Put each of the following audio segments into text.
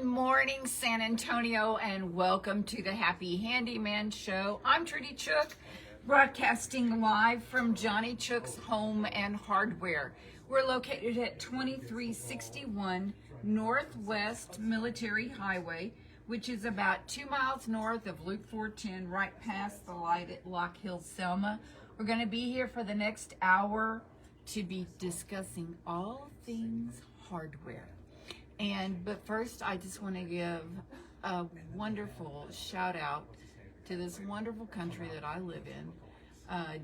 Good morning, San Antonio, and welcome to the Happy Handyman Show. I'm Trudy Chook, broadcasting live from Johnny Chook's Home and Hardware. We're located at 2361 Northwest Military Highway, which is about 2 miles north of Loop 410, right past the light at Lock Hill, Selma. We're going to be here for the next hour to be discussing all things hardware. But first, I just want to give a wonderful shout out to this wonderful country that I live in.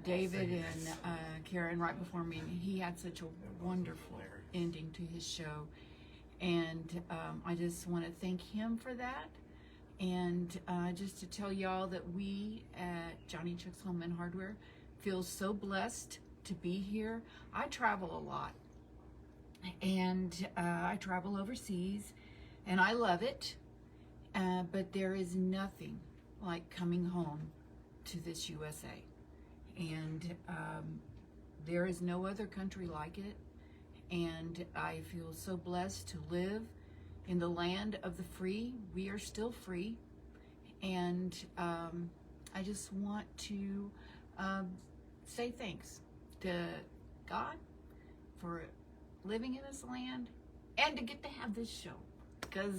David and Karen, right before me, he had such a wonderful ending to his show. And I just want to thank him for that. And just to tell y'all that we at Johnny Chook's Home and Hardware feel so blessed to be here. I travel a lot. And I travel overseas, and I love it, but there is nothing like coming home to this USA, and there is no other country like it, and I feel so blessed to live in the land of the free. We are still free, and I just want to say thanks to God for living in this land and to get to have this show, because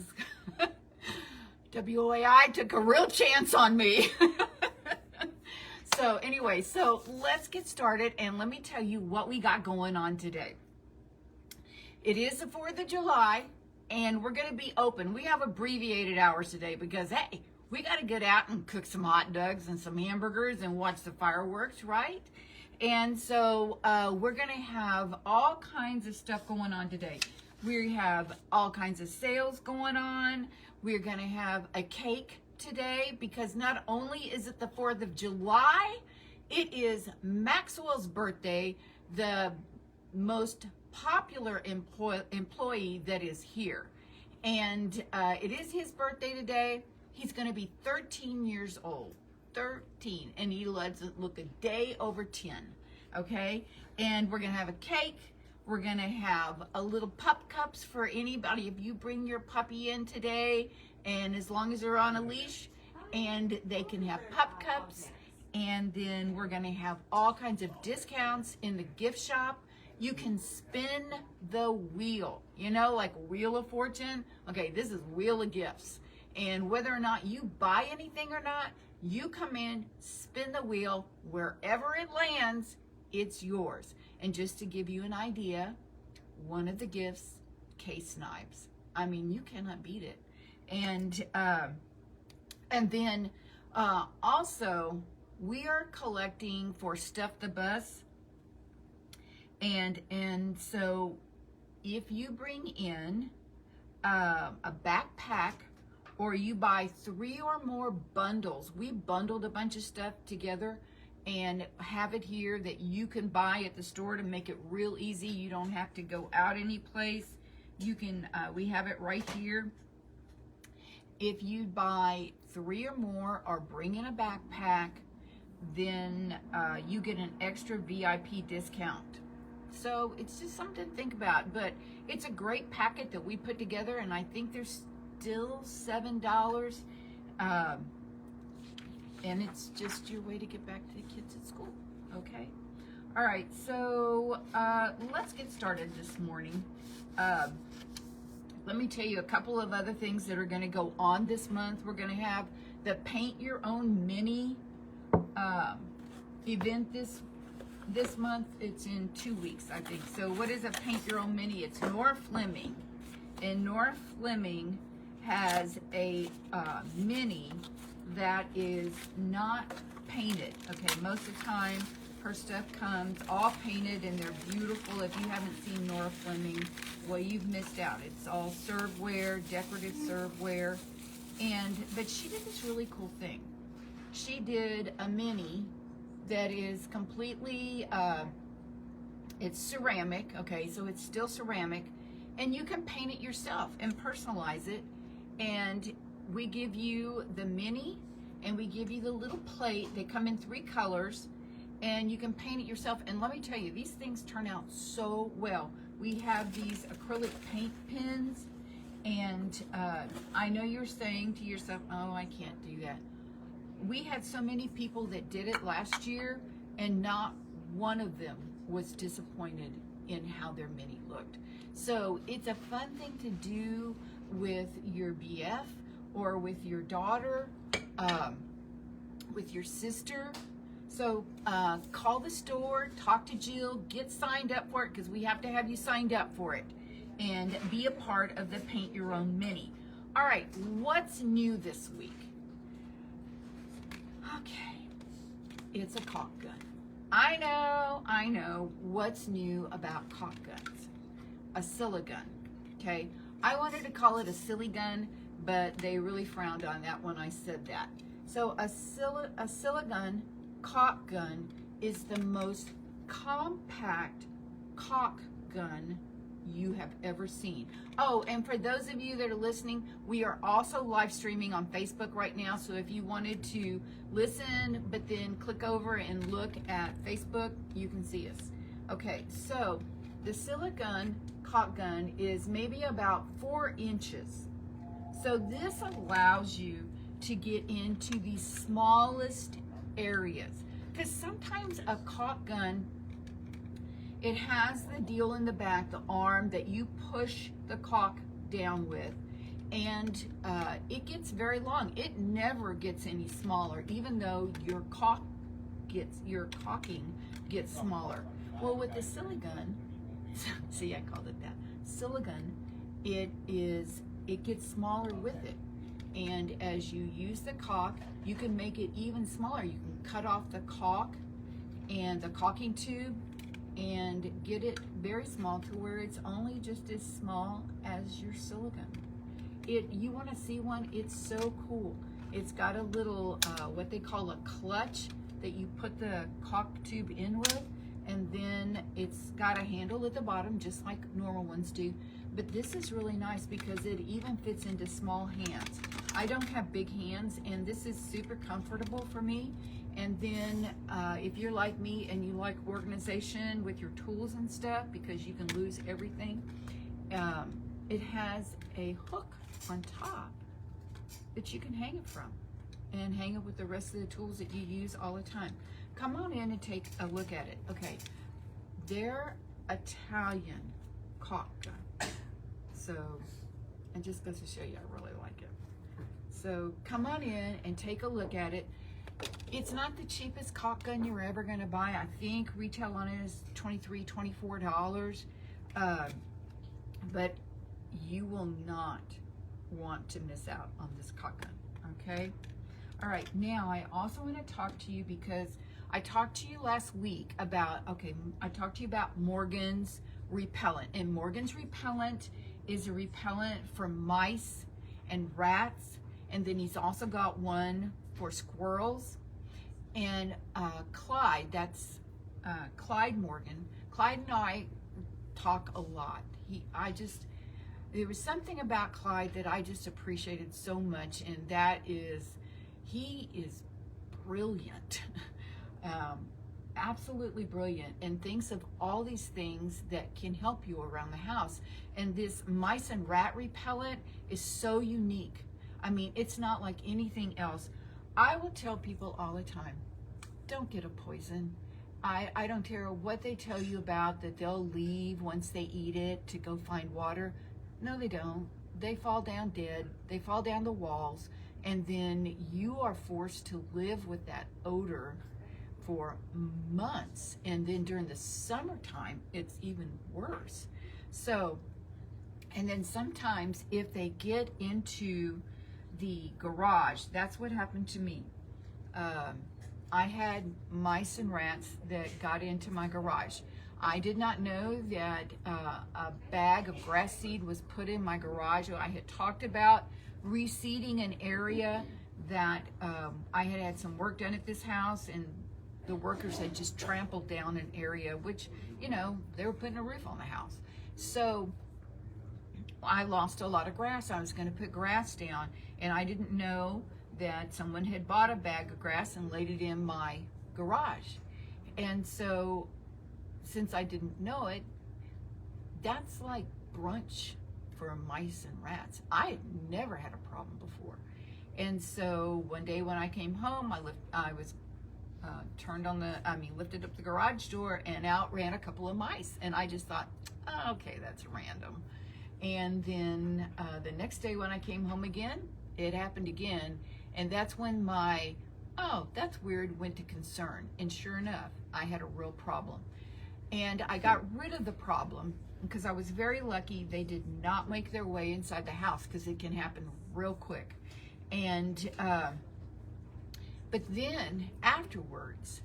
WOAI took a real chance on me. So anyway, so let's get started, and let me tell you what we got going on today. It is the 4th of July, and we're going to be open. We have abbreviated hours today because, hey, we got to get out and cook some hot dogs and some hamburgers and watch the fireworks, right? And so we're going to have all kinds of stuff going on today. We have all kinds of sales going on. We're going to have a cake today because not only is it the 4th of July, it is Maxwell's birthday, the most popular employee that is here. And it is his birthday today. He's going to be 13 years old. 13, and he lets it look a day over 10. Okay, and we're gonna have a cake. We're gonna have a little pup cups for anybody. If you bring your puppy in today, and as long as they're on a leash, and they can have pup cups. And then we're gonna have all kinds of discounts in the gift shop. You can spin the wheel, you know, like Wheel of Fortune. Okay, this is Wheel of Gifts, and whether or not you buy anything or not, you come in, spin the wheel, wherever it lands, it's yours. And just to give you an idea, one of the gifts, case knives. I mean, you cannot beat it. And then also, we are collecting for Stuff the Bus. And so if you bring in a backpack, or you buy 3 or more bundles. We bundled a bunch of stuff together and have it here that you can buy at the store to make it real easy. You don't have to go out any place. You can, we have it right here. If you buy 3 or more or bring in a backpack, then you get an extra VIP discount. So it's just something to think about, but it's a great packet that we put together, and I think there's still $7, and it's just your way to get back to the kids at school. Okay, all right, so let's get started this morning. Let me tell you a couple of other things that are going to go on this month. We're going to have the Paint Your Own Mini event this month. It's in 2 weeks, I think. So what is a Paint Your Own Mini? It's Nora Fleming, and Nora Fleming has a mini that is not painted. Okay, most of the time her stuff comes all painted and they're beautiful. If you haven't seen Nora Fleming, well, you've missed out. It's all serveware, decorative serveware, but she did this really cool thing. She did a mini that is completely it's ceramic. Okay, so it's still ceramic, and you can paint it yourself and personalize it. And we give you the mini, and we give you the little plate. They come in 3 colors, and you can paint it yourself. And let me tell you, these things turn out so well. We have these acrylic paint pens, And I know you're saying to yourself, oh, I can't do that. We had so many people that did it last year, and not one of them was disappointed in how their mini looked. So it's a fun thing to do with your BF or with your daughter, with your sister. So call the store, talk to Jill, get signed up for it, because we have to have you signed up for it, and be a part of the Paint Your Own Mini. All right, what's new this week? Okay, it's a caulk gun. I know what's new about caulk guns. A silly gun, okay? I wanted to call it a silly gun, but they really frowned on that when I said that. So a Siligun caulk gun is the most compact caulk gun you have ever seen. Oh, and for those of you that are listening, we are also live streaming on Facebook right now. So if you wanted to listen, but then click over and look at Facebook, you can see us. Okay, so the Siligun caulk gun is maybe about 4 inches. So this allows you to get into the smallest areas, because sometimes a caulk gun, it has the deal in the back, the arm that you push the caulk down with, and it gets very long. It never gets any smaller, even though your caulking gets smaller. Well, with the Siligun, see, I called it that, Siligun, it gets smaller with it. And as you use the caulk, you can make it even smaller. You can cut off the caulk and the caulking tube and get it very small to where it's only just as small as your Siligun. You want to see one? It's so cool. It's got a little, what they call a clutch that you put the caulk tube in with, and then it's got a handle at the bottom, just like normal ones do. But this is really nice because it even fits into small hands. I don't have big hands, and this is super comfortable for me. And then if you're like me and you like organization with your tools and stuff, because you can lose everything, it has a hook on top that you can hang it from and hang it with the rest of the tools that you use all the time. Come on in and take a look at it. Okay, they're Italian caulk gun. So, and just goes to show you, I really like it. So come on in and take a look at it. It's not the cheapest caulk gun you're ever gonna buy. I think retail on it is $23, $24. But you will not want to miss out on this caulk gun, okay? All right, now I also wanna talk to you because I talked to you last week about, I talked to you about Morgan's repellent. And Morgan's repellent is a repellent for mice and rats. And then he's also got one for squirrels. And Clyde, that's Clyde Morgan. Clyde and I talk a lot. There was something about Clyde that I just appreciated so much, and that is, he is brilliant. Absolutely brilliant, and thinks of all these things that can help you around the house. And this mice and rat repellent is so unique. I mean, it's not like anything else. I will tell people all the time, don't get a poison. I don't care what they tell you about that they'll leave once they eat it to go find water. No, they don't. They fall down dead. They fall down the walls, and then you are forced to live with that odor for months. And then during the summertime, it's even worse. So, and then sometimes if they get into the garage, that's what happened to me. I had mice and rats that got into my garage. I did not know that a bag of grass seed was put in my garage. I had talked about reseeding an area that I had had some work done at this house, and the workers had just trampled down an area, which, you know, they were putting a roof on the house. So I lost a lot of grass. I was going to put grass down, and I didn't know that someone had bought a bag of grass and laid it in my garage. And so, since I didn't know it, that's like brunch for mice and rats. I had never had a problem before. And so one day when I came home, lifted up the garage door, and out ran a couple of mice. And I just thought, oh, okay, that's random. And then the next day when I came home again, it happened again. And that's when my, oh, that's weird, went to concern. And sure enough, I had a real problem. And I got rid of the problem because I was very lucky they did not make their way inside the house, because it can happen real quick. And but then afterwards,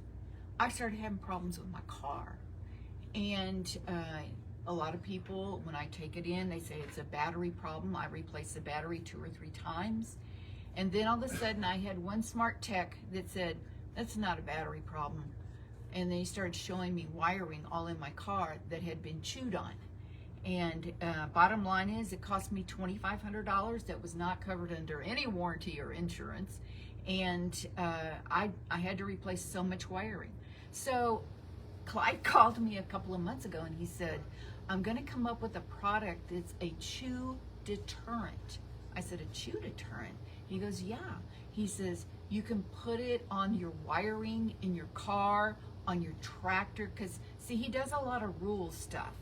I started having problems with my car. And a lot of people, when I take it in, they say it's a battery problem. I replace the battery 2 or 3 times. And then all of a sudden I had one smart tech that said, that's not a battery problem. And then he started showing me wiring all in my car that had been chewed on. And bottom line is, it cost me $2,500 that was not covered under any warranty or insurance. And I had to replace so much wiring. So Clyde called me a couple of months ago and he said, I'm gonna come up with a product that's a chew deterrent. I said, a chew deterrent? He goes, yeah. He says, you can put it on your wiring in your car, on your tractor, because see, he does a lot of rural stuff.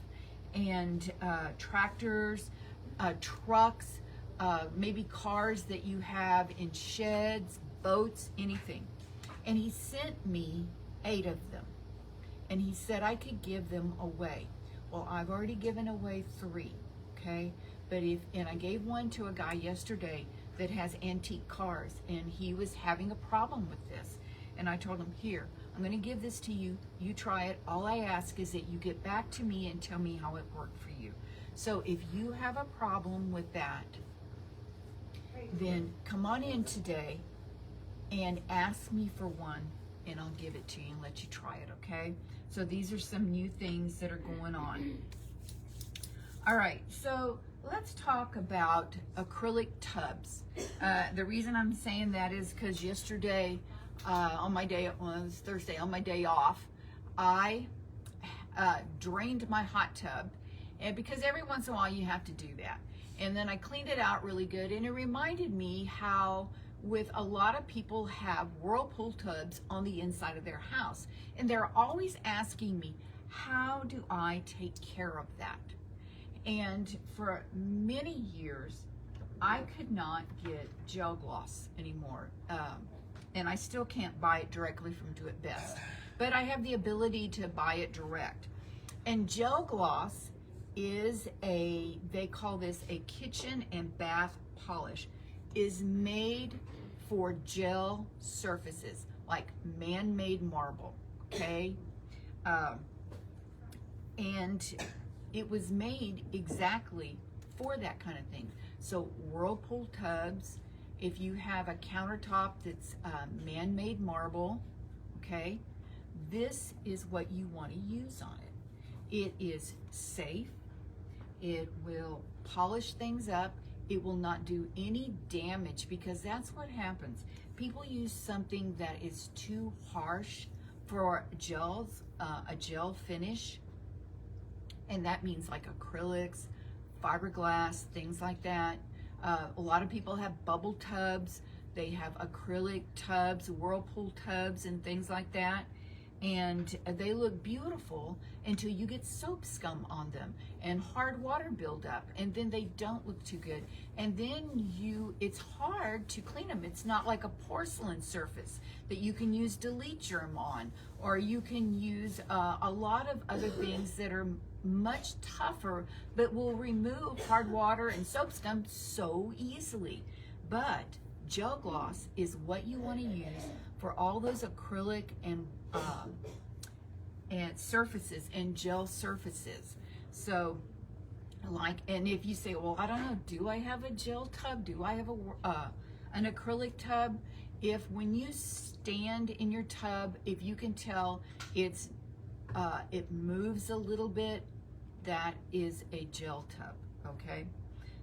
And tractors, trucks, maybe cars that you have in sheds, boats, anything. And he sent me 8 of them. And he said I could give them away. Well, I've already given away 3, okay? And I gave one to a guy yesterday that has antique cars, and he was having a problem with this. And I told him, here, I'm gonna give this to you, you try it. All I ask is that you get back to me and tell me how it worked for you. So if you have a problem with that, then come on in today and ask me for one, and I'll give it to you and let you try it, okay? So these are some new things that are going on. All right, so let's talk about acrylic tubs. The reason I'm saying that is because yesterday, on my day, it was Thursday, on my day off, I drained my hot tub, and because every once in a while you have to do that. And then I cleaned it out really good, and it reminded me how with a lot of people have whirlpool tubs on the inside of their house, and they're always asking me, how do I take care of that? And for many years, I could not get gel gloss anymore. And I still can't buy it directly from Do It Best, but I have the ability to buy it direct. And gel gloss is they call this a kitchen and bath polish, is made for gel surfaces, like man-made marble, okay? And it was made exactly for that kind of thing. So whirlpool tubs, if you have a countertop that's man-made marble, okay, this is what you want to use on it. It is safe. It will polish things up. It will not do any damage, because that's what happens. People use something that is too harsh for gels, a gel finish, and that means like acrylics, fiberglass, things like that. A lot of people have bubble tubs. They have acrylic tubs, whirlpool tubs, and things like that. And they look beautiful until you get soap scum on them and hard water buildup, and then they don't look too good. And then it's hard to clean them. It's not like a porcelain surface that you can use delete germ on, or you can use a lot of other things that are much tougher, but will remove hard water and soap scum so easily. But gel gloss is what you want to use for all those acrylic and surfaces and gel surfaces. So and if you say, well, I don't know, do I have a gel tub? Do I have an acrylic tub? If when you stand in your tub, if you can tell it moves a little bit, that is a gel tub, okay?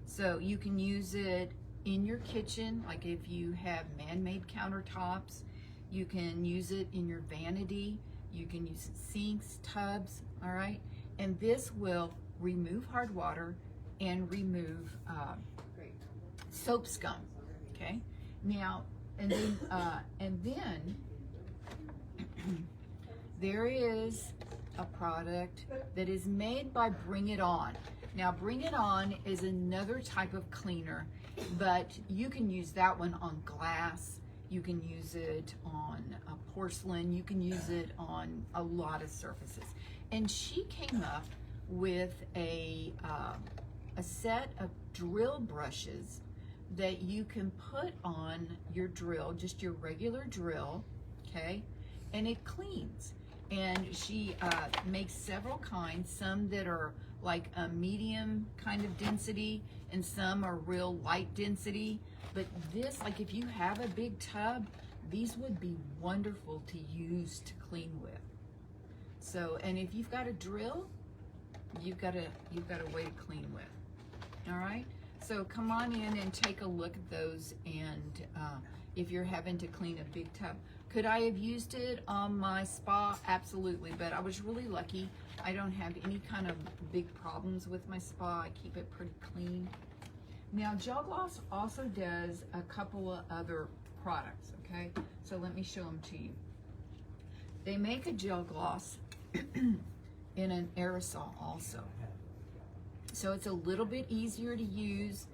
So you can use it in your kitchen, like if you have man-made countertops. You can use it in your vanity. You can use sinks, tubs, all right? And this will remove hard water. and remove soap scum. Okay, now and then there is a product that is made by Bring It On. Now, Bring It On is another type of cleaner, but you can use that one on glass. You can use it on porcelain. You can use it on a lot of surfaces. And she came up with a set of drill brushes that you can put on your drill, just your regular drill, okay? And it cleans. And she makes several kinds, some that are like a medium kind of density and some are real light density. But this, like if you have a big tub, these would be wonderful to use to clean with. So, and if you've got a drill, you've got a way to clean with. All right, so come on in and take a look at those. And if you're having to clean a big tub, could I have used it on my spa? Absolutely, but I was really lucky. I don't have any kind of big problems with my spa. I keep it pretty clean. Now, Gel Gloss also does a couple of other products, okay? So let me show them to you. They make a gel gloss in an aerosol also. So it's a little bit easier to use.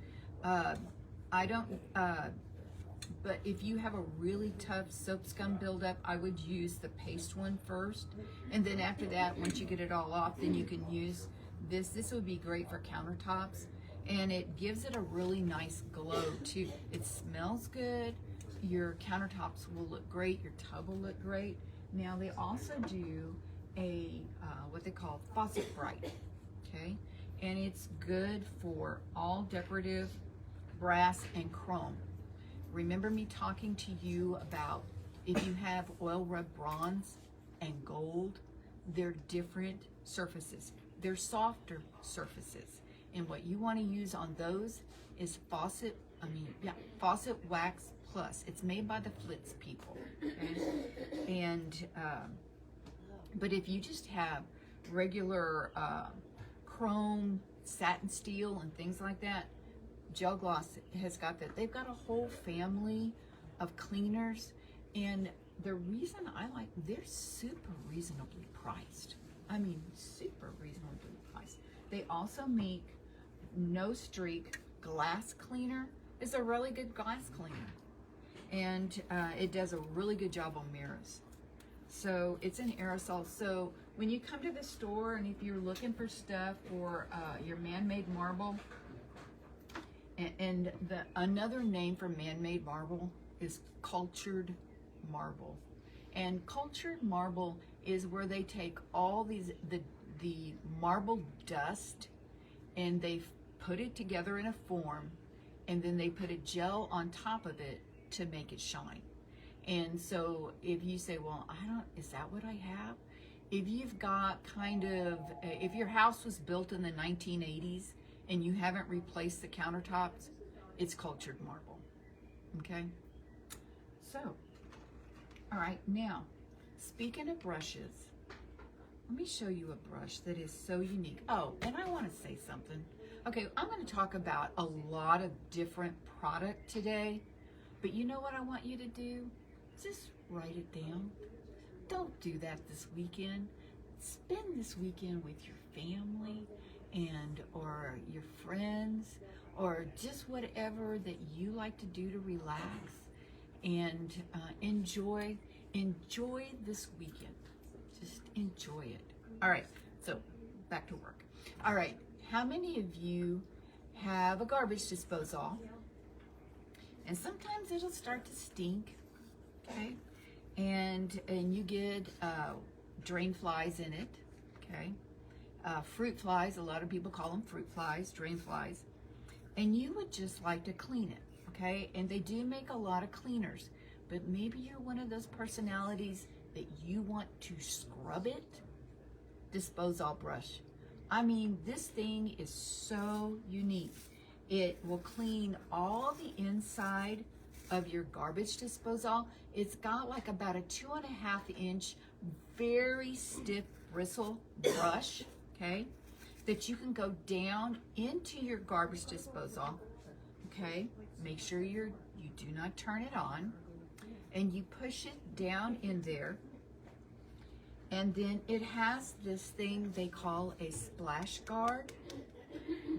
But if you have a really tough soap scum buildup, I would use the paste one first. And then after that, once you get it all off, then you can use this. This would be great for countertops. And it gives it a really nice glow too. It smells good. Your countertops will look great. Your tub will look great. Now they also do a, what they call faucet bright, okay? And it's good for all decorative brass and chrome. Remember me talking to you about if you have oil rub bronze and gold, they're different surfaces. They're softer surfaces. And what you want to use on those is Faucet Wax Plus. It's made by the Flitz people. Okay? And, but if you just have regular chrome, satin steel, and things like that, Gel Gloss has got that. They've got a whole family of cleaners, and the reason I like, they're super reasonably priced. I mean, super reasonably priced. They also make No Streak glass cleaner. It's a really good glass cleaner, and it does a really good job on mirrors. So it's an aerosol. So when you come to the store and if you're looking for stuff for your man-made marble, and another name for man-made marble is cultured marble. And cultured marble is where they take all the marble dust and they put it together in a form, and then they put a gel on top of it to make it shine. And so if you say, well, is that what I have? If you've got if your house was built in the 1980s and you haven't replaced the countertops, it's cultured marble, okay? So, all right, now, speaking of brushes, let me show you a brush that is so unique. Oh, and I want to say something. Okay, I'm going to talk about a lot of different product today, but you know what I want you to do? Just write it down. Don't do that this weekend. Spend this weekend with your family or your friends, or just whatever that you like to do to relax and enjoy this weekend. Just enjoy it. All right, so back to work. All right, how many of you have a garbage disposal? And sometimes it'll start to stink, okay? And you get drain flies in it, okay? Fruit flies, a lot of people call them fruit flies, drain flies. And you would just like to clean it, okay? And they do make a lot of cleaners, but maybe you're one of those personalities that you want to scrub it. Disposal brush. I mean, this thing is so unique. It will clean all the inside of your garbage disposal. It's got like about a 2.5 inch, very stiff bristle brush, okay? that you can go down into your garbage disposal, okay? Make sure you do not turn it on, and you push it down in there, and then it has this thing they call a splash guard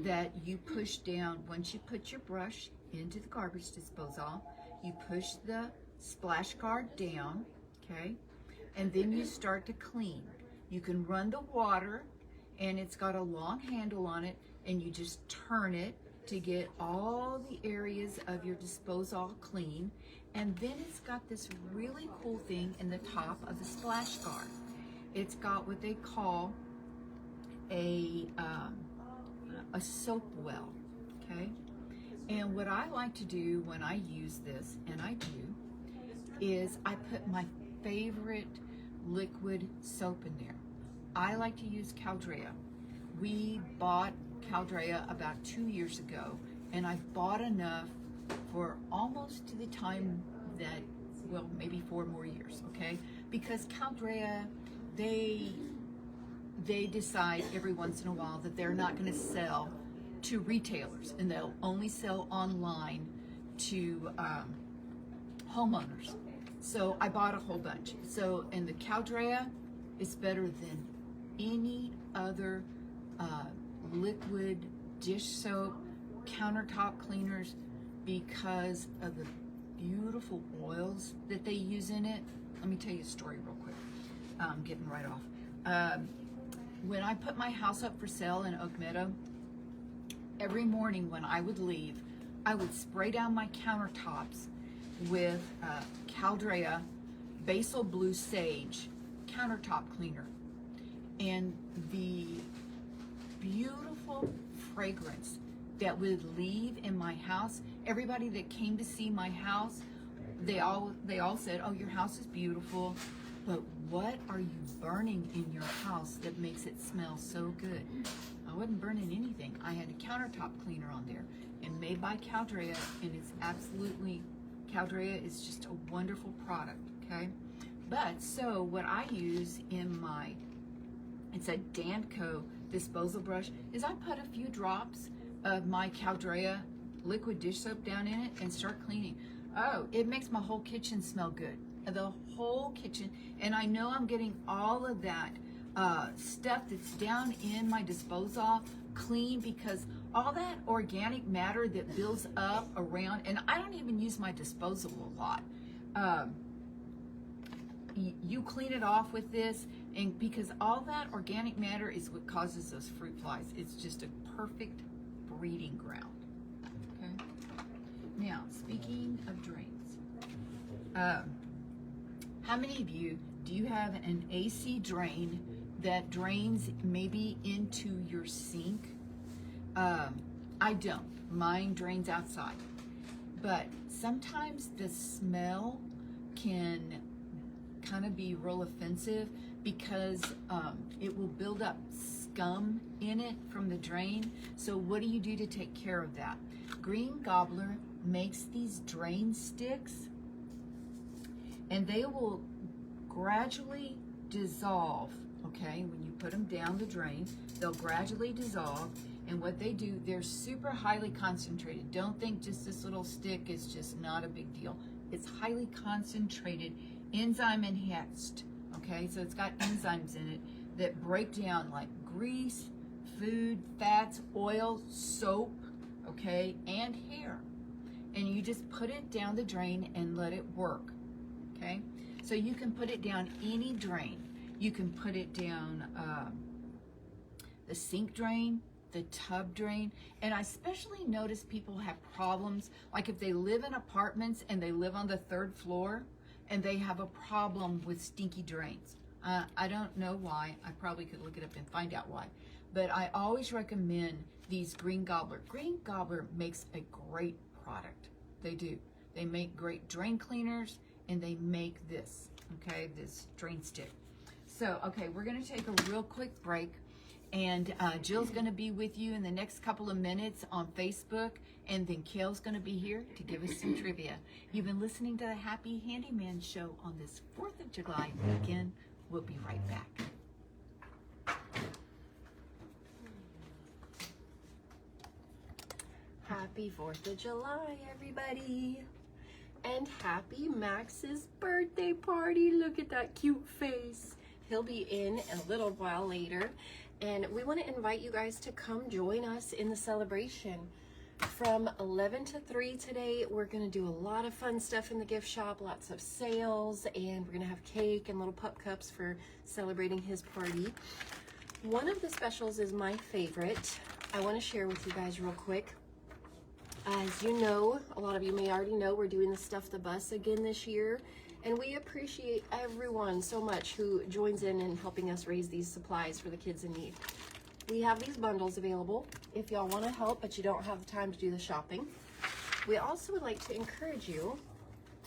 that you push down. Once you put your brush into the garbage disposal, you push the splash guard down, okay? And then you start to clean. You can run the water, and it's got a long handle on it, and you just turn it to get all the areas of your disposal clean. And then it's got this really cool thing in the top of the splash guard. It's got what they call a soap well, okay? And what I like to do when I use this, and I do, is I put my favorite liquid soap in there. I like to use Caldrea. We bought Caldrea about 2 years ago, and I bought enough for almost to the time that, well, maybe 4 more years, okay? Because Caldrea, they decide every once in a while that they're not going to sell to retailers, and they'll only sell online to homeowners. So I bought a whole bunch. So, and the Caldrea is better than any other liquid dish soap, countertop cleaners, because of the beautiful oils that they use in it. Let me tell you a story real quick. I'm getting right off. When I put my house up for sale in Oak Meadow, every morning when I would leave, I would spray down my countertops with Caldrea Basil Blue Sage countertop cleaner. And the beautiful fragrance that would leave in my house, everybody that came to see my house, they all said, "Oh, your house is beautiful, but what are you burning in your house that makes it smell so good?" I wasn't burning anything. I had a countertop cleaner on there, and made by Caldrea, and it's absolutely, Caldrea is just a wonderful product, okay? But, so what I use in my, it's a Danco disposal brush, is I put a few drops of my Caldrea liquid dish soap down in it and start cleaning. Oh, it makes my whole kitchen smell good. The whole kitchen. And I know I'm getting all of that stuff that's down in my disposal clean, because all that organic matter that builds up around, and I don't even use my disposal a lot. You clean it off with this, and because all that organic matter is what causes those fruit flies. It's just a perfect breeding ground. Okay. Now, speaking of drains, how many of you, do you have an AC drain that drains maybe into your sink? I don't. Mine drains outside. But sometimes the smell can kind of be real offensive, because it will build up scum in it from the drain. So what do you do to take care of that? Green Gobbler makes these drain sticks, and they will gradually dissolve, okay? When you put them down the drain, they'll gradually dissolve. And what they do, they're super highly concentrated. Don't think just this little stick is just not a big deal. It's highly concentrated, enzyme enhanced, okay? So it's got enzymes in it that break down like grease, food, fats, oil, soap, okay, and hair. And you just put it down the drain and let it work, okay? So you can put it down any drain. You can put it down the sink drain, the tub drain. And I especially notice people have problems, like if they live in apartments and they live on the 3rd floor and they have a problem with stinky drains. I don't know why. I probably could look it up and find out why. But I always recommend these Green Gobbler. Green Gobbler makes a great product. They do. They make great drain cleaners, and they make this, okay, this drain stick. So, okay, we're going to take a real quick break, and Jill's going to be with you in the next couple of minutes on Facebook, and then Kale's going to be here to give us some trivia. You've been listening to the Happy Handyman Show on this 4th of July weekend. We'll be right back. Happy 4th of July, everybody. And happy Max's birthday party. Look at that cute face. He'll be in a little while later. And we want to invite you guys to come join us in the celebration. From 11 to 3 today, we're going to do a lot of fun stuff in the gift shop, lots of sales, and we're going to have cake and little pup cups for celebrating his party. One of the specials is my favorite. I want to share with you guys real quick. As you know, a lot of you may already know, we're doing the Stuff the Bus again this year, and we appreciate everyone so much who joins in helping us raise these supplies for the kids in need. We have these bundles available if y'all want to help, but you don't have the time to do the shopping. We also would like to encourage you,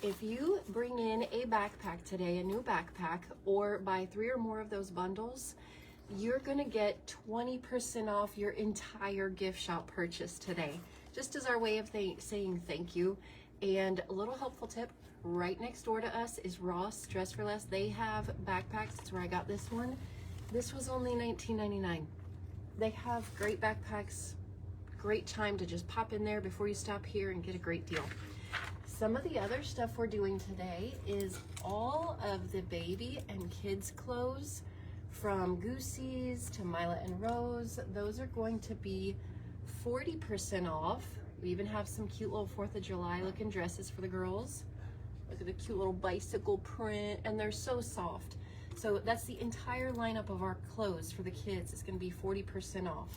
if you bring in a backpack today, a new backpack, or buy 3 or more of those bundles, you're going to get 20% off your entire gift shop purchase today, just as our way of saying thank you. And a little helpful tip, right next door to us is Ross Dress for Less. They have backpacks. That's where I got this one. This was only $19.99. They have great backpacks, great time to just pop in there before you stop here and get a great deal. Some of the other stuff we're doing today is all of the baby and kids clothes from Goosey's to Mila and Rose. Those are going to be 40% off. We even have some cute little 4th of July looking dresses for the girls. Look at the cute little bicycle print, and they're so soft. So that's the entire lineup of our clothes for the kids. It's going to be 40% off.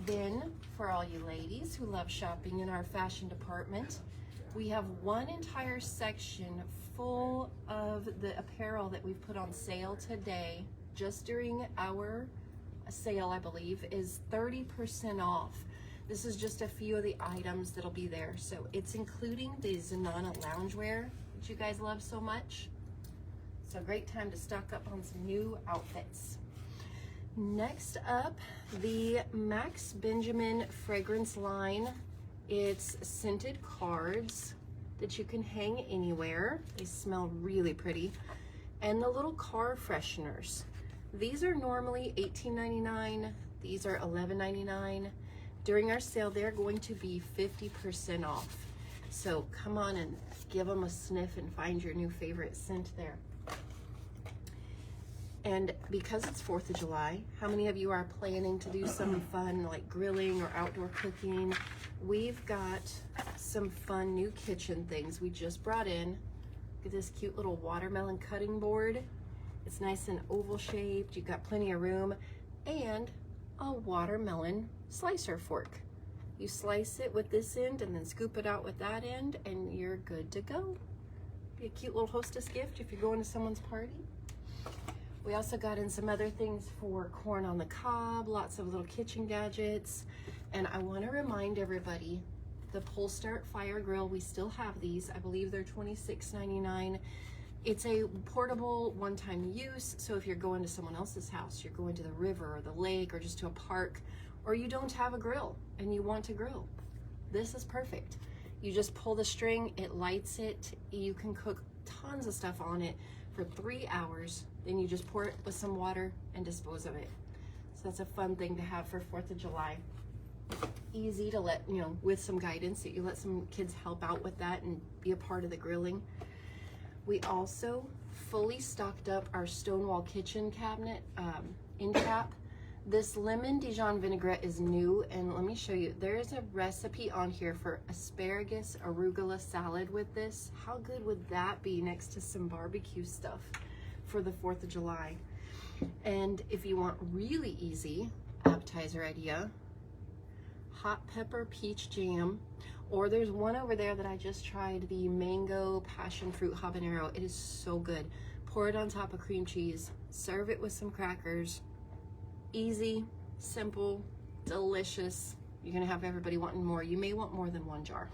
Then, for all you ladies who love shopping in our fashion department, we have one entire section full of the apparel that we've put on sale today. Just during our sale, I believe, is 30% off. This is just a few of the items that'll be there. So it's including the Zanana loungewear that you guys love so much. So great time to stock up on some new outfits. Next up, the Max Benjamin fragrance line. It's scented cards that you can hang anywhere. They smell really pretty. And the little car fresheners. These are normally $18.99. These are $11.99. During our sale, they're going to be 50% off. So come on and give them a sniff and find your new favorite scent there. And because it's 4th of July, how many of you are planning to do some fun like grilling or outdoor cooking? We've got some fun new kitchen things we just brought in. Look at this cute little watermelon cutting board. It's nice and oval shaped. You've got plenty of room. And a watermelon slicer fork. You slice it with this end and then scoop it out with that end, and you're good to go. Be a cute little hostess gift if you're going to someone's party. We also got in some other things for corn on the cob, lots of little kitchen gadgets. And I want to remind everybody, the Pull Start Fire Grill, we still have these. I believe they're $26.99. It's a portable one-time use. So if you're going to someone else's house, you're going to the river or the lake or just to a park, or you don't have a grill and you want to grill, this is perfect. You just pull the string, it lights it. You can cook tons of stuff on it for 3 hours. Then you just pour it with some water and dispose of it. So that's a fun thing to have for 4th of July. Easy to let, with some guidance, that you let some kids help out with that and be a part of the grilling. We also fully stocked up our Stonewall kitchen cabinet end cap. This lemon Dijon vinaigrette is new, and let me show you. There is a recipe on here for asparagus arugula salad with this. How good would that be next to some barbecue stuff for the 4th of July? And if you want really easy appetizer idea, hot pepper peach jam, or there's one over there that I just tried, the mango passion fruit habanero. It is so good. Pour it on top of cream cheese, serve it with some crackers. Easy, simple, delicious. You're gonna have everybody wanting more. You may want more than one jar.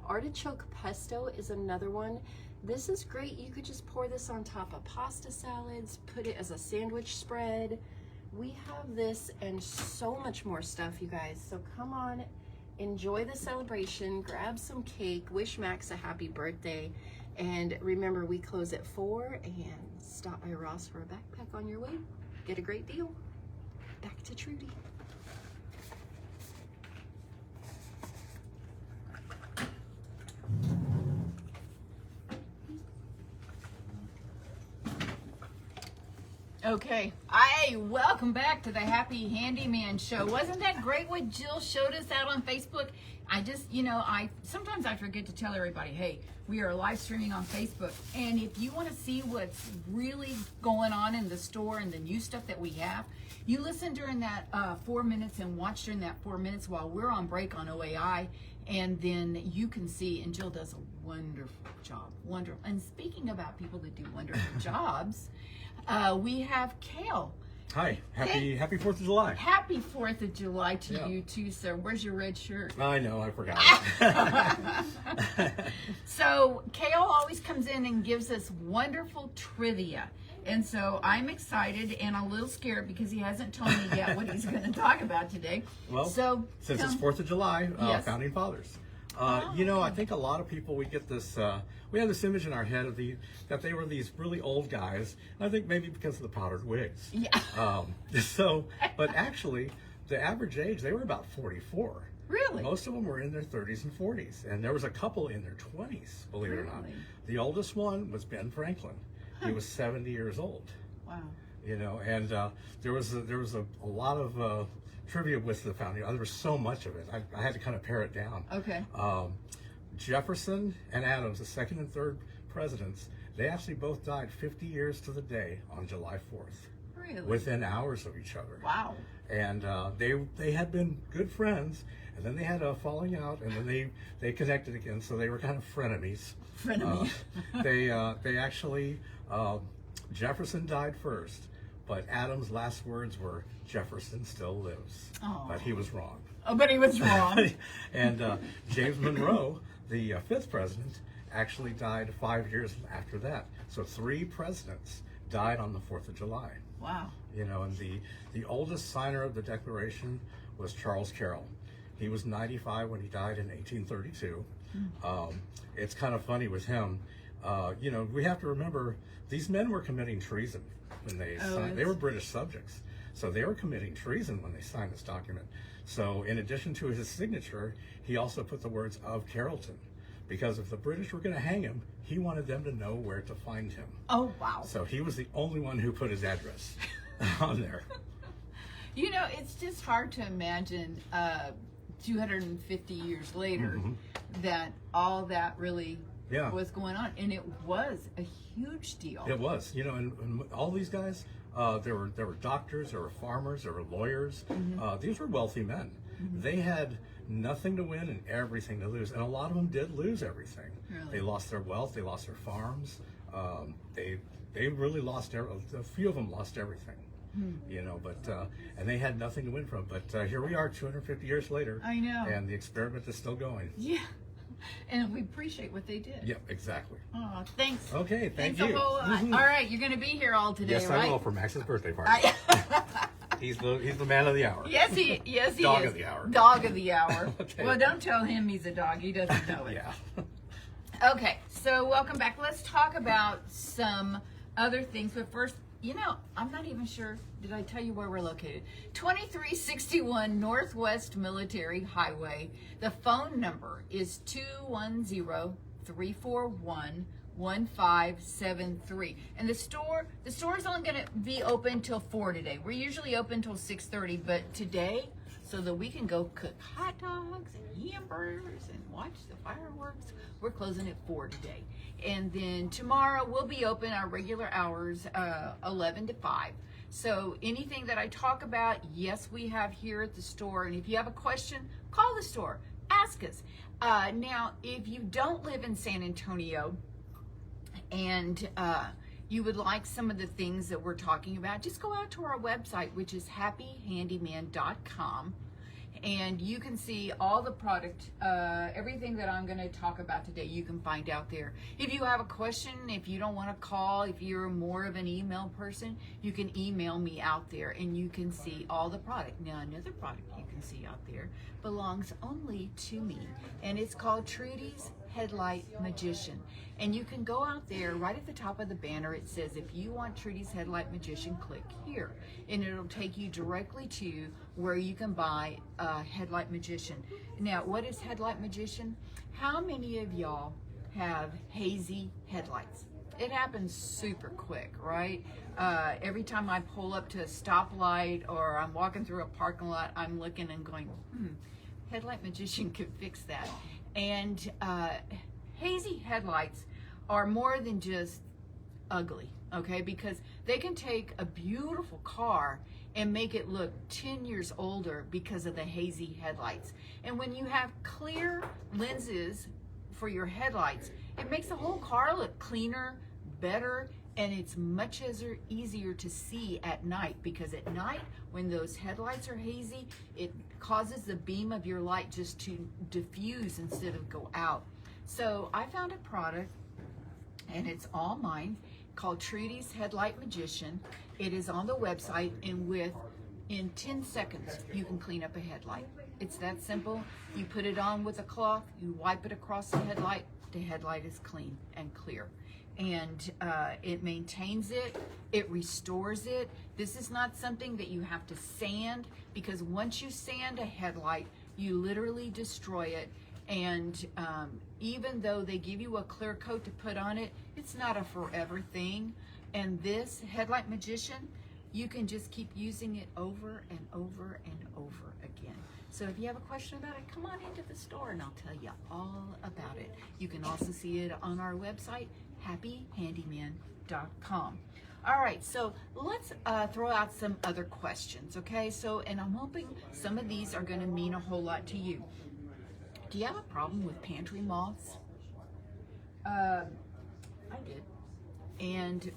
Artichoke pesto is another one. This is great. You could just pour this on top of pasta salads, put it as a sandwich spread. We have this and so much more stuff, you guys. So come on, enjoy the celebration, grab some cake, wish Max a happy birthday, and remember, we close at 4, and stop by Ross for a backpack on your way. Get a great deal. Back to Trudy. Okay. Hey, welcome back to the Happy Handyman Show. Wasn't that great what Jill showed us out on Facebook? I just, sometimes I forget to tell everybody, hey, we are live streaming on Facebook. And if you want to see what's really going on in the store and the new stuff that we have, you listen during that 4 minutes and watch during that 4 minutes while we're on break on OAI. And then you can see, and Jill does a wonderful job. Wonderful. And speaking about people that do wonderful jobs, we have Kale. Hi, happy 4th of July. Happy 4th of July to you too, sir. Where's your red shirt? I know, I forgot. So Kale always comes in and gives us wonderful trivia. And so I'm excited and a little scared because he hasn't told me yet what he's going to talk about today. Well, so since it's 4th of July, yes. Founding Fathers. I think a lot of people, we get this, we have this image in our head of that they were these really old guys. I think maybe because of the powdered wigs. Yeah. But actually, the average age, they were about 44. Really? Most of them were in their 30s and 40s. And there was a couple in their 20s, believe it or not. The oldest one was Ben Franklin. He was 70 years old. Wow. And there was a lot of trivia with the founding. There was so much of it. I had to kind of pare it down. Okay. Jefferson and Adams, the second and third presidents, they actually both died 50 years to the day on July 4th. Really? Within hours of each other. Wow. And they had been good friends, and then they had a falling out, and then they connected again, so they were kind of frenemies. Frenemies. They actually, Jefferson died first, but Adams' last words were, "Jefferson still lives." Oh. But he was wrong. Oh, but he was wrong. And James Monroe, the fifth president, actually died 5 years after that. So 3 presidents died on the 4th of July. Wow. And the oldest signer of the Declaration was Charles Carroll. He was 95 when he died in 1832. It's kind of funny with him. We have to remember these men were committing treason when they signed. They were British subjects, so they were committing treason when they signed this document. So in addition to his signature, he also put the words "of Carrollton," because if the British were going to hang him, he wanted them to know where to find him. Oh, wow. So he was the only one who put his address on there. It's just hard to imagine 250 years later that all that really was going on. And it was a huge deal. It was. And all these guys, there were doctors, there were farmers, there were lawyers. These were wealthy men. They had nothing to win and everything to lose. And a lot of them did lose everything. Really? They lost their wealth, they lost their farms. They really lost, a few of them lost everything. And they had nothing to win from. But here we are 250 years later. I know. And the experiment is still going. Yeah. And we appreciate what they did. Yep, exactly. Oh, thanks. Okay, thank Thanks you. a whole lot. All right, you're going to be here all today, Yes, right? I will, for Max's birthday party. He's the man of the hour. Yes, he Dog is. of the hour. Dog of the hour. Okay. Well, don't tell him he's a dog. He doesn't know it. Yeah. Okay, so welcome back. Let's talk about some other things. But first, I'm not even sure. Did I tell you where we're located? 2361 Northwest Military Highway. The phone number is 210-341-1573. And the store is only going to be open till 4 today. We're usually open till 6:30, but today, so that we can go cook hot dogs and hamburgers and watch the fireworks, we're closing at 4 today. And then tomorrow we'll be open our regular hours, 11 to 5. So anything that I talk about, yes, we have here at the store. And if you have a question, call the store, ask us. Now, if you don't live in San Antonio and you would like some of the things that we're talking about, just go out to our website, which is happyhandyman.com. And you can see all the product, everything that I'm going to talk about today, you can find out there. If you have a question, if you don't want to call, if you're more of an email person, you can email me out there and you can see all the product. Now, another product you can see out there belongs only to me, and it's called Trudy's Headlight Magician. And you can go out there, right at the top of the banner, it says, if you want Trudy's Headlight Magician, click here. And it'll take you directly to where you can buy Headlight Magician. Now, what is Headlight Magician? How many of y'all have hazy headlights? it happens super quick, right? Every time I pull up to a stoplight or I'm walking through a parking lot, I'm looking and going, headlight magician could fix that. And hazy headlights are more than just ugly, okay? Because they can take a beautiful car and make it look 10 years older because of the hazy headlights. And when you have clear lenses for your headlights, it makes the whole car look cleaner, better, and it's much easier to see at night, because at night when those headlights are hazy, it causes the beam of your light just to diffuse instead of go out. So I found a product, and it's all mine, called Trudy's Headlight Magician. It is on the website, and in 10 seconds you can clean up a headlight. It's that simple. You put it on with a cloth, you wipe it across the headlight is clean and clear. And it maintains it, it restores it. This is not something that you have to sand, because once you sand a headlight, you literally destroy it. And even though they give you a clear coat to put on it, it's not a forever thing. And this Headlight Magician, you can just keep using it over and over and over again. So if you have a question about it, come on into the store and I'll tell you all about it. You can also see it on our website, happyhandyman.com. All right, so let's throw out some other questions, okay? So, and I'm hoping some of these are gonna mean a whole lot to you. Do you have a problem with pantry moths? I did. And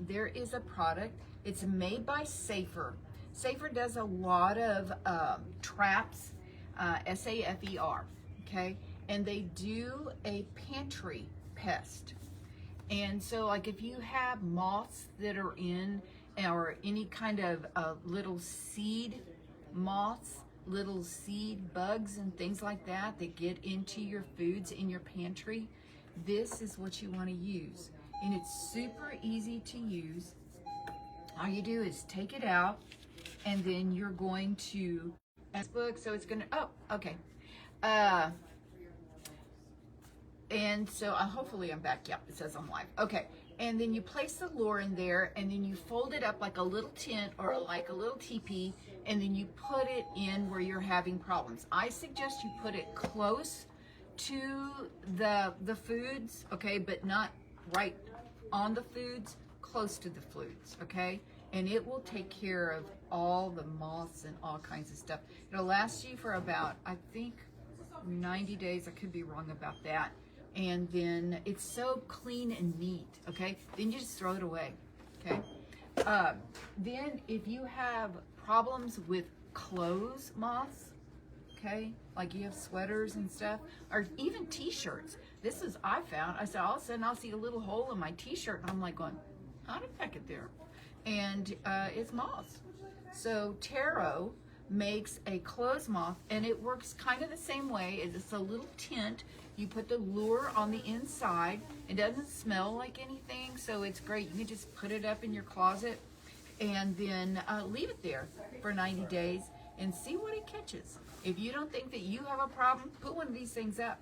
there is a product, it's made by Safer. Safer does a lot of traps, S-A-F-E-R, okay? And they do a pantry pest. And so like if you have moths that are in, or any kind of little seed moths, little seed bugs and things like that that get into your foods in your pantry, this is what you want to use. And it's super easy to use. All you do is take it out, and then you're going to Facebook, so it's gonna, oh, okay. And so hopefully I'm back. Yep, it says I'm live. Okay, and then you place the lure in there, and then you fold it up like a little tent or like a little teepee, and then you put it in where you're having problems. I suggest you put it close to the foods, okay, but not right on the foods, close to the foods, okay? And it will take care of all the moths and all kinds of stuff. It'll last you for about, I think, 90 days. I could be wrong about that. And then it's so clean and neat, okay? Then you just throw it away, okay? Then if you have problems with clothes moths, okay, like you have sweaters and stuff, or even t-shirts. This is, I found, I said all of a sudden I'll see a little hole in my t-shirt, and I'm like going, how did that get there? And it's moths. So Taro makes a clothes moth, and it works kind of the same way. It's a little tent. You put the lure on the inside. It doesn't smell like anything, so it's great. You can just put it up in your closet and then leave it there for 90 days and see what it catches. If you don't think that you have a problem, put one of these things up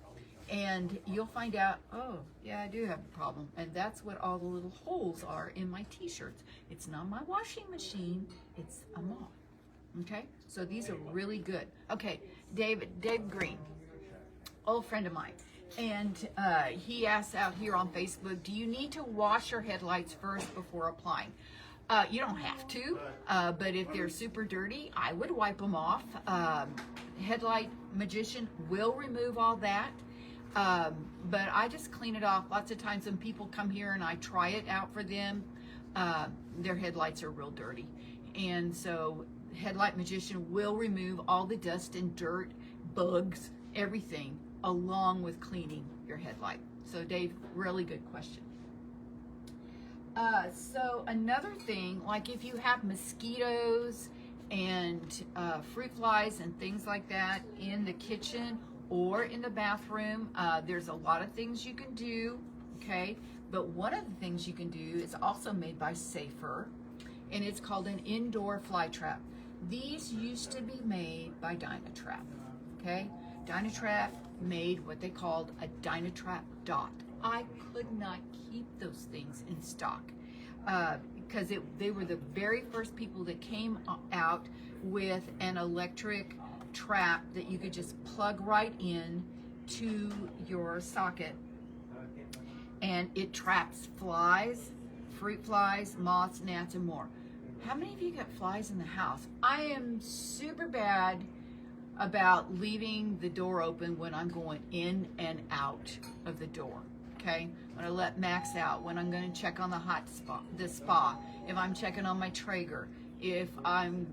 and you'll find out, oh, yeah, I do have a problem. And that's what all the little holes are in my t-shirts. It's not my washing machine, it's a moth. Okay, so these are really good. Okay, Dave Green, old friend of mine, and he asks out here on Facebook, do you need to wash your headlights first before applying? You don't have to, but if they're super dirty, I would wipe them off. Headlight Magician will remove all that, but I just clean it off. Lots of times when people come here and I try it out for them, their headlights are real dirty. And so Headlight Magician will remove all the dust and dirt, bugs, everything, along with cleaning your headlight. So Dave, really good question. So another thing, like if you have mosquitoes and fruit flies and things like that in the kitchen or in the bathroom, there's a lot of things you can do, okay? But one of the things you can do is also made by Safer, and it's called an indoor fly trap. These used to be made by Dynatrap, okay? Dynatrap made what they called a Dynatrap dot I could not keep those things in stock because they were the very first people that came out with an electric trap that you could just plug right in to your socket, and it traps flies, fruit flies, moths, gnats, and more. How many of you got flies in the house? I am super bad about leaving the door open when I'm going in and out of the door. Okay, when I let Max out, when I'm going to check on the spa, if I'm checking on my Traeger, if I'm,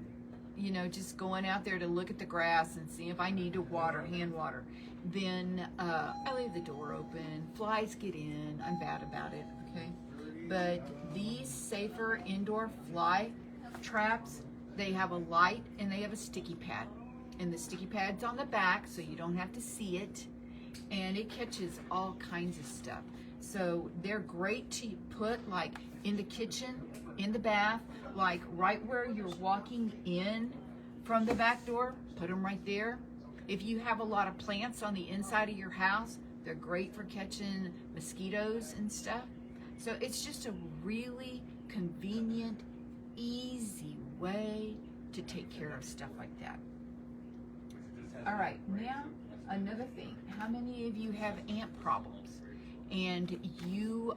just going out there to look at the grass and see if I need to hand water, then I leave the door open. Flies get in. I'm bad about it. Okay, but these safer indoor fly traps, they have a light and they have a sticky pad, and the sticky pad's on the back so you don't have to see it, and it catches all kinds of stuff. So they're great to put like in the kitchen, in the bath, like right where you're walking in from the back door. Put them right there. If you have a lot of plants on the inside of your house, they're great for catching mosquitoes and stuff. So it's just a really convenient, easy way to take care of stuff like that. All right, now another thing. How many of you have ant problems? And you,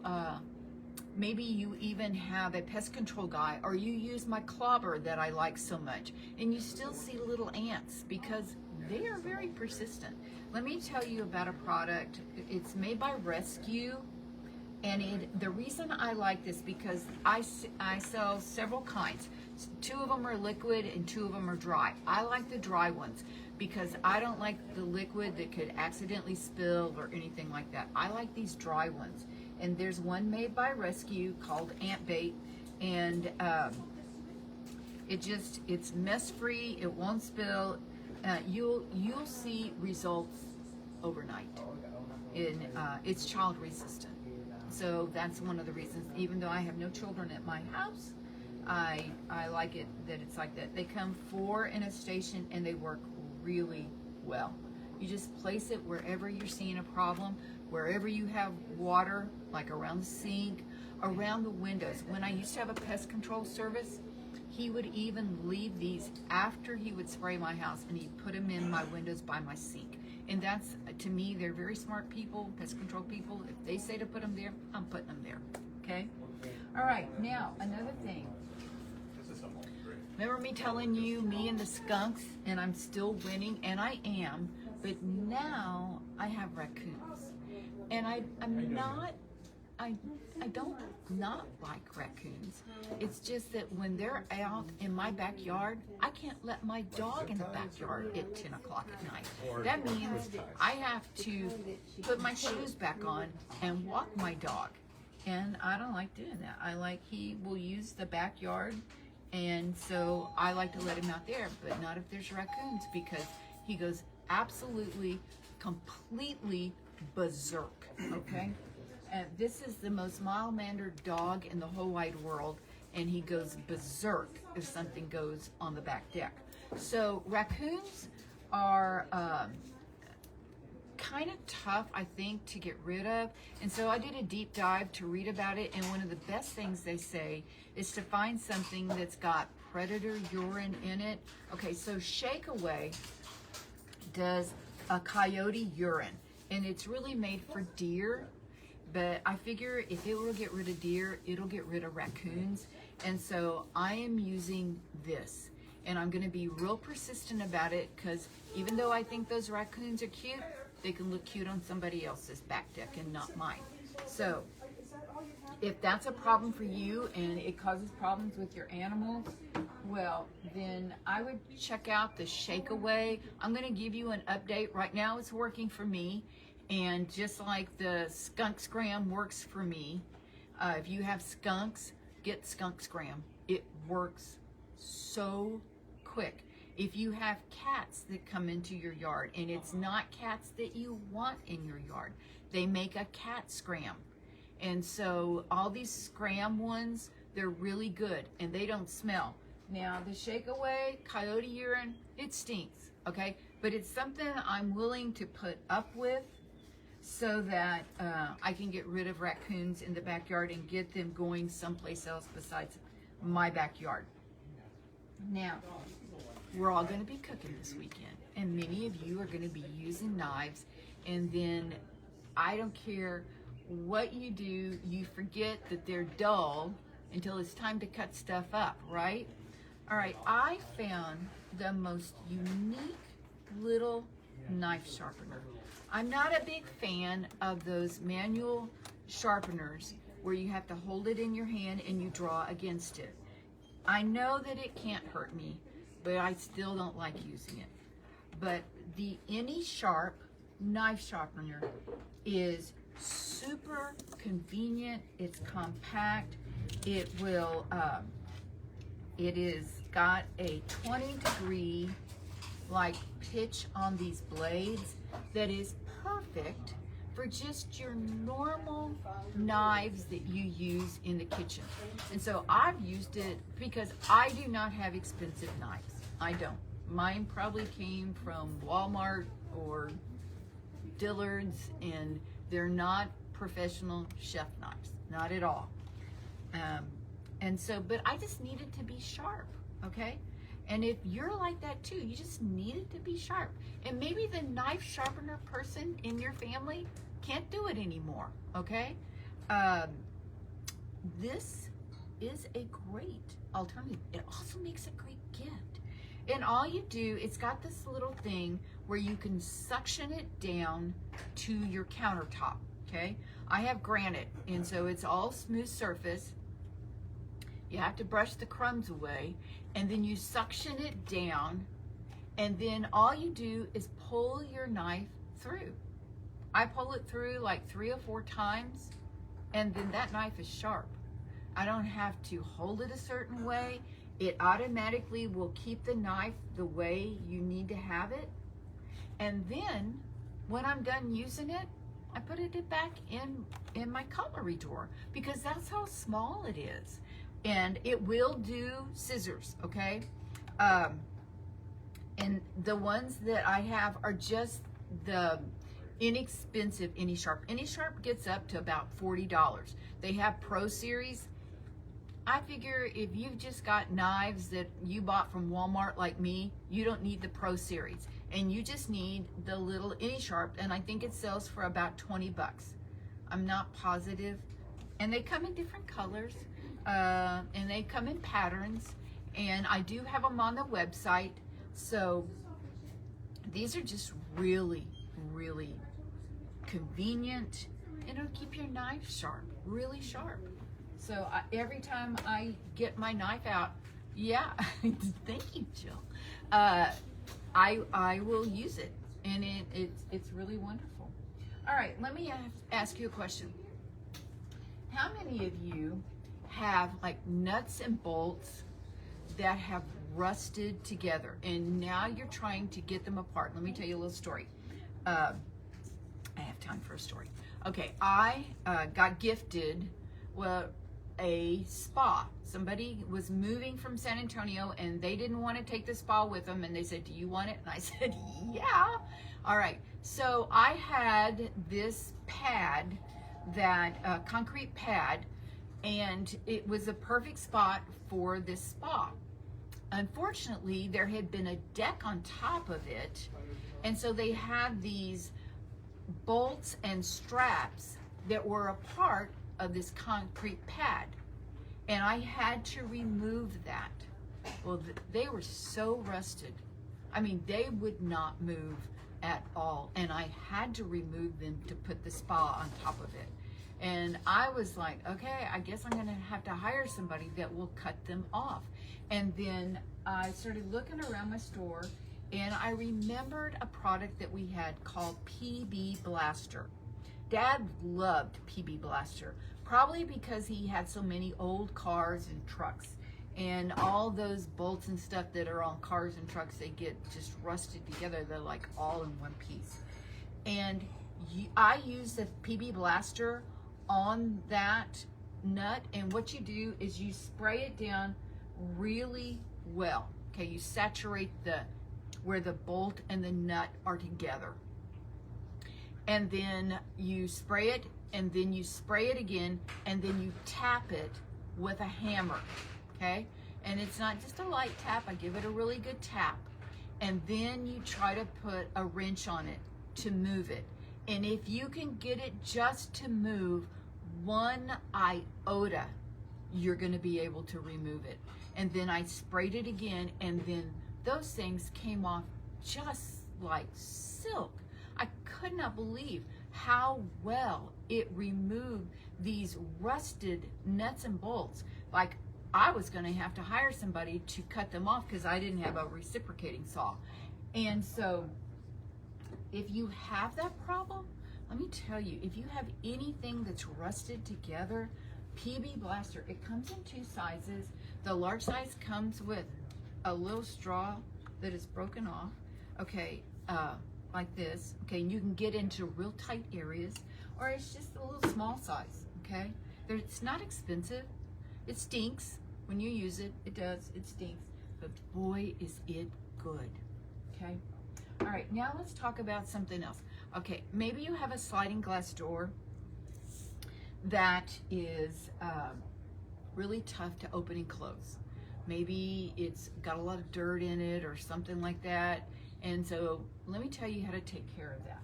maybe you even have a pest control guy, or you use my clobber that I like so much, and you still see little ants because they are very persistent. Let me tell you about a product. It's made by Rescue, and the reason I like this because I sell several kinds. 2 of them are liquid and 2 of them are dry. I like the dry ones because I don't like the liquid that could accidentally spill or anything like that. I like these dry ones. And there's one made by Rescue called Ant Bait, and it's mess free. It won't spill. You'll see results overnight. It's child resistant. So that's one of the reasons, even though I have no children at my house, I like it that it's like that. They come 4 in a station and they work really well. You just place it wherever you're seeing a problem, wherever you have water, like around the sink, around the windows. When I used to have a pest control service, he would even leave these after he would spray my house, and he'd put them in my windows by my sink. And that's, to me, they're very smart people, pest control people. If they say to put them there, I'm putting them there, okay? All right, now, another thing. Remember me telling you, me and the skunks, and I'm still winning, and I am, but now I have raccoons. And I don't not like raccoons. It's just that when they're out in my backyard, I can't let my dog in the backyard at 10 o'clock at night. That means I have to put my shoes back on and walk my dog. And I don't like doing that. He will use the backyard, and so I like to let him out there, but not if there's raccoons, because he goes absolutely, completely berserk, okay? And this is the most mild-mannered dog in the whole wide world, and he goes berserk if something goes on the back deck. So raccoons are kind of tough, I think, to get rid of, and so I did a deep dive to read about it, and one of the best things they say is to find something that's got predator urine in it. Okay, so Shake Away does a coyote urine, and it's really made for deer, but I figure if it will get rid of deer, it'll get rid of raccoons. And so I am using this, and I'm going to be real persistent about it, because even though I think those raccoons are cute, they can look cute on somebody else's back deck and not mine. So if that's a problem for you and it causes problems with your animals, well, then I would check out the Shake Away. I'm going to give you an update. Right now it's working for me, and just like the skunk scram works for me, if you have skunks, get skunk scram. It works so quick. If you have cats that come into your yard, and it's not cats that you want in your yard, they make a cat scram. And so all these scram ones, they're really good, and they don't smell. Now, the Shake Away coyote urine, it stinks, okay? But it's something I'm willing to put up with so that I can get rid of raccoons in the backyard and get them going someplace else besides my backyard. Now, we're all going to be cooking this weekend, and many of you are going to be using knives, and then I don't care what you do, you forget that they're dull until it's time to cut stuff up, right? All right, I found the most unique little knife sharpener. I'm not a big fan of those manual sharpeners where you have to hold it in your hand and you draw against it. I know that it can't hurt me, but I still don't like using it. But the Any Sharp knife sharpener is super convenient. It's compact. It will, it is got a 20-degree like pitch on these blades that is perfect for just your normal knives that you use in the kitchen. And so I've used it because I do not have expensive knives. I don't. Mine probably came from Walmart or Dillard's, and they're not professional chef knives, not at all. And so, but I just need it to be sharp, okay? And if you're like that too, you just need it to be sharp. And maybe the knife sharpener person in your family can't do it anymore, okay? This is a great alternative. It also makes a great gift. And all you do, it's got this little thing where you can suction it down to your countertop, okay? I have granite, and so it's all smooth surface. You have to brush the crumbs away, and then you suction it down, and then all you do is pull your knife through. I pull it through like 3 or 4 times, and then that knife is sharp. I don't have to hold it a certain way. It automatically will keep the knife the way you need to have it. And then when I'm done using it, I put it back in my cutlery drawer because that's how small it is. And it will do scissors, okay? And the ones that I have are just the inexpensive Any Sharp. Any Sharp gets up to about $40. They have Pro Series. I figure if you've just got knives that you bought from Walmart like me, you don't need the Pro Series. And you just need the little Any Sharp, and I think it sells for about 20 bucks. I'm not positive. And they come in different colors, and they come in patterns, and I do have them on the website. So these are just really, really convenient, and it'll keep your knife sharp, really sharp. So every time I get my knife out, yeah, thank you, Jill. I will use it, and it's really wonderful. All right, let me ask you a question. How many of you have like nuts and bolts that have rusted together, and now you're trying to get them apart? Let me tell you a little story. I have time for a story. Okay, I got gifted, well, a spa. Somebody was moving from San Antonio and they didn't want to take the spa with them, and they said, do you want it? And I said, yeah. All right, so I had this pad, that concrete pad, and it was a perfect spot for this spa. Unfortunately, there had been a deck on top of it, and so they had these bolts and straps that were a part of this concrete pad, and I had to remove that. Well, they were so rusted. I mean, they would not move at all, and I had to remove them to put the spa on top of it. And I was like, okay, I guess I'm gonna have to hire somebody that will cut them off. And then I started looking around my store, and I remembered a product that we had called PB Blaster. Dad loved PB Blaster, probably because he had so many old cars and trucks, and all those bolts and stuff that are on cars and trucks, they get just rusted together. They're like all in one piece. And I use the PB Blaster on that nut, and what you do is you spray it down really well. Okay, you saturate where the bolt and the nut are together. and then you spray it, and then you spray it again, and then you tap it with a hammer, okay? And it's not just a light tap, I give it a really good tap. And then you try to put a wrench on it to move it. And if you can get it just to move 1 iota, you're gonna be able to remove it. And then I sprayed it again, and then those things came off just like silk. I could not believe how well it removed these rusted nuts and bolts. Like, I was going to have to hire somebody to cut them off because I didn't have a reciprocating saw. And so if you have that problem, let me tell you, if you have anything that's rusted together, PB Blaster, it comes in 2 sizes. The large size comes with a little straw that is broken off, okay, like this, okay, and you can get into real tight areas, or it's just a little small size, okay? It's not expensive. It stinks when you use it. It does, it stinks, but boy, is it good, okay? All right, now let's talk about something else. Okay, maybe you have a sliding glass door that is really tough to open and close. Maybe it's got a lot of dirt in it or something like that. And so let me tell you how to take care of that.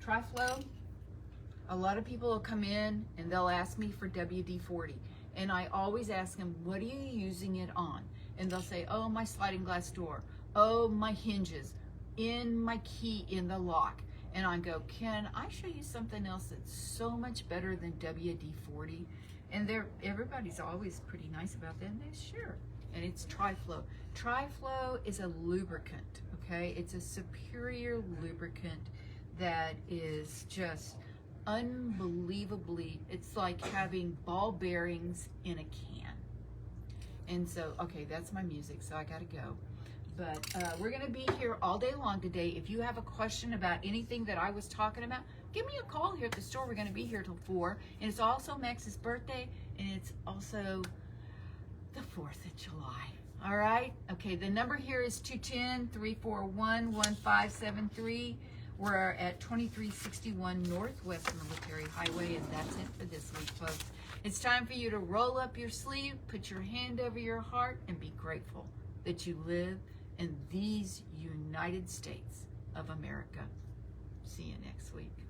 Tri-Flow, a lot of people will come in and they'll ask me for WD-40. And I always ask them, what are you using it on? And they'll say, oh, my sliding glass door. Oh, my hinges. In my key in the lock. And I go, can I show you something else that's so much better than WD-40? And everybody's always pretty nice about that. And they sure. And it's Tri-Flow. Tri-Flow is a lubricant, okay? It's a superior lubricant that is just unbelievably, it's like having ball bearings in a can. And so, okay, that's my music, so I gotta go. But we're gonna be here all day long today. If you have a question about anything that I was talking about, give me a call here at the store. We're gonna be here till 4. And it's also Max's birthday, and it's also the 4th of July. All right? Okay, the number here is 210-341-1573. We're at 2361 Northwest Military Highway, and that's it for this week, folks. It's time for you to roll up your sleeve, put your hand over your heart, and be grateful that you live in these United States of America. See you next week.